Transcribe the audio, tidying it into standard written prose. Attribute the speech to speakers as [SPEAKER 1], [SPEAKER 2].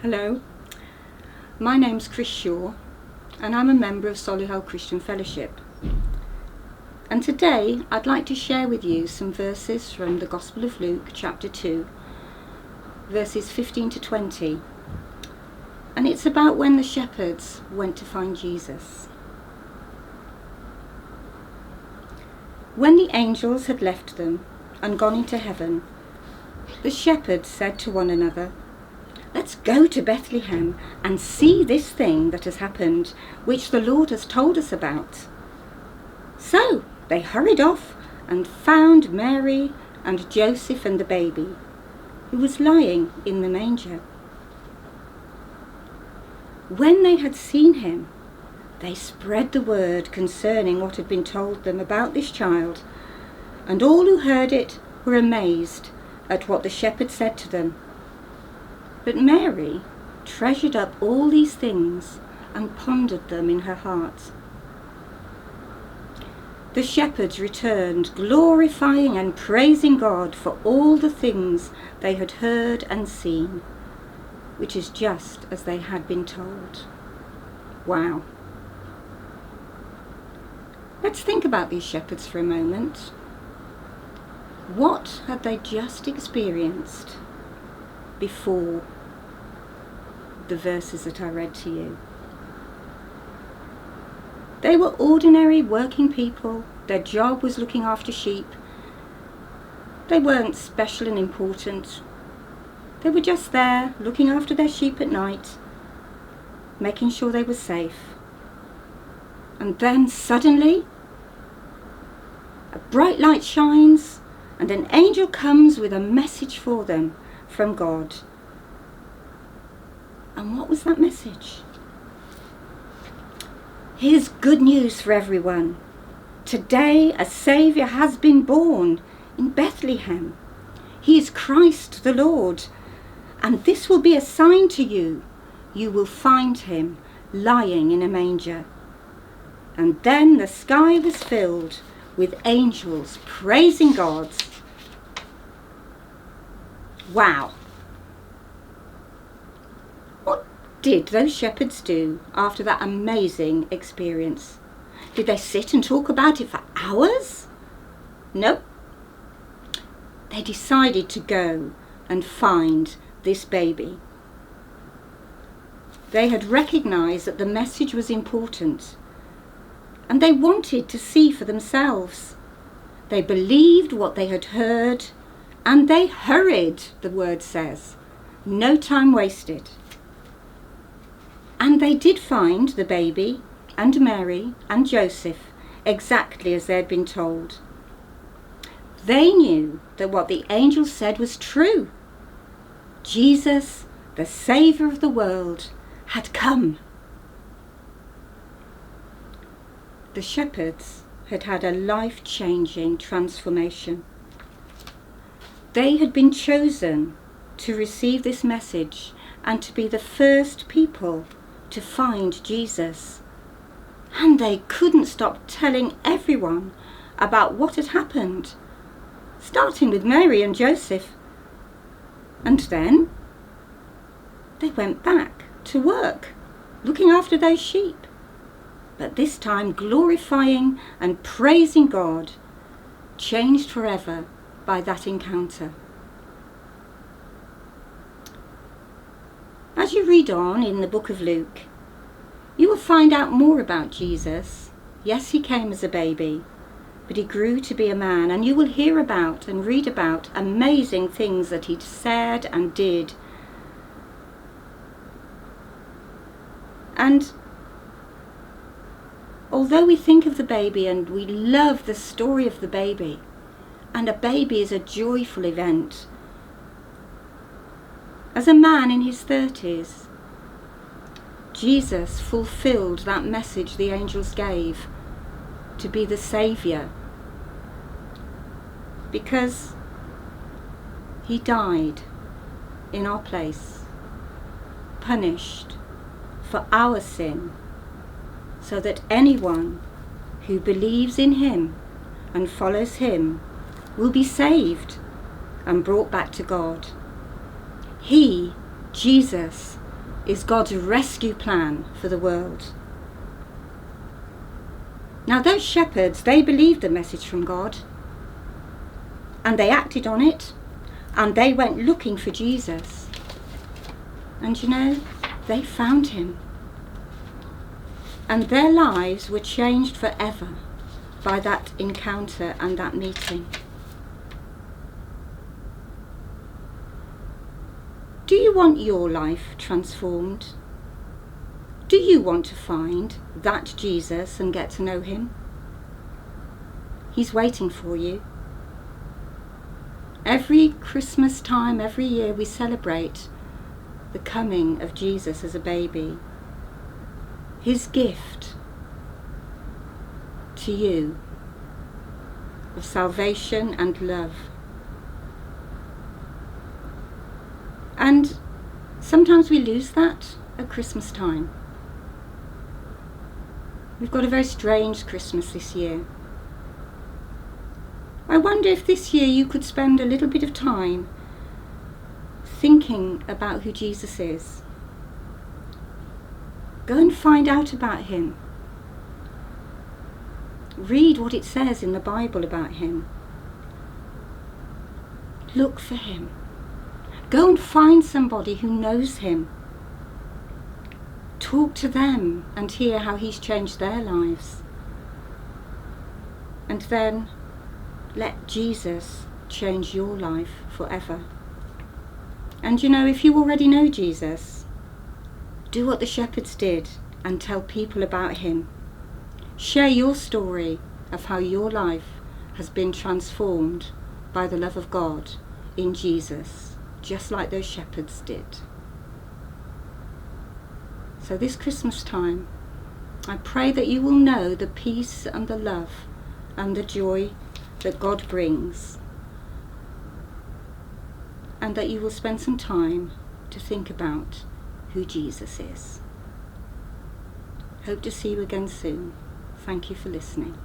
[SPEAKER 1] Hello, my name's Chris Shaw and I'm a member of Solihull Christian Fellowship. And today I'd like to share with you some verses from the Gospel of Luke chapter 2, verses 15 to 20. And it's about when the shepherds went to find Jesus. When the angels had left them and gone into heaven, the shepherds said to one another, "Let's go to Bethlehem and see this thing that has happened, which the Lord has told us about." So they hurried off and found Mary and Joseph and the baby, who was lying in the manger. When they had seen him, they spread the word concerning what had been told them about this child, and all who heard it were amazed at what the shepherds said to them. But Mary treasured up all these things and pondered them in her heart. The shepherds returned, glorifying and praising God for all the things they had heard and seen, which is just as they had been told. Wow. Let's think about these shepherds for a moment. What had they just experienced before the verses that I read to you? They were ordinary working people. Their job was looking after sheep. They weren't special and important. They were just there looking after their sheep at night, making sure they were safe. And then suddenly a bright light shines and an angel comes with a message for them from God. And what was that message? Here's good news for everyone. Today a Saviour has been born in Bethlehem. He is Christ the Lord. And this will be a sign to you. You will find him lying in a manger. And then the sky was filled with angels praising God. Wow. What did those shepherds do after that amazing experience? Did they sit and talk about it for hours? Nope. They decided to go and find this baby. They had recognized that the message was important, and they wanted to see for themselves. They believed what they had heard, and they hurried, the word says. No time wasted. And they did find the baby and Mary and Joseph exactly as they had been told. They knew that what the angel said was true. Jesus, the Saviour of the world, had come. The shepherds had had a life-changing transformation. They had been chosen to receive this message and to be the first people to find Jesus. And they couldn't stop telling everyone about what had happened, starting with Mary and Joseph. And then they went back to work, looking after those sheep, but this time glorifying and praising God, changed forever by that encounter. As you read on in the book of Luke, you will find out more about Jesus. Yes, he came as a baby, but he grew to be a man, and you will hear about and read about amazing things that he said and did. And although we think of the baby and we love the story of the baby, and a baby is a joyful event, as a man in his 30s, Jesus fulfilled that message the angels gave to be the Saviour, because he died in our place, punished for our sin, so that anyone who believes in him and follows him will be saved and brought back to God. He, Jesus, is God's rescue plan for the world. Now those shepherds, they believed the message from God, and they acted on it, and they went looking for Jesus. And you know, they found him. And their lives were changed forever by that encounter and that meeting. Do you want your life transformed? Do you want to find that Jesus and get to know him? He's waiting for you. Every Christmas time, every year, we celebrate the coming of Jesus as a baby. His gift to you of salvation and love. And sometimes we lose that at Christmas time. We've got a very strange Christmas this year. I wonder if this year you could spend a little bit of time thinking about who Jesus is. Go and find out about him. Read what it says in the Bible about him. Look for him. Go and find somebody who knows him. Talk to them and hear how he's changed their lives. And then let Jesus change your life forever. And you know, if you already know Jesus, do what the shepherds did and tell people about him. Share your story of how your life has been transformed by the love of God in Jesus, just like those shepherds did. So this Christmas time, I pray that you will know the peace and the love and the joy that God brings, and that you will spend some time to think about who Jesus is. Hope to see you again soon. Thank you for listening.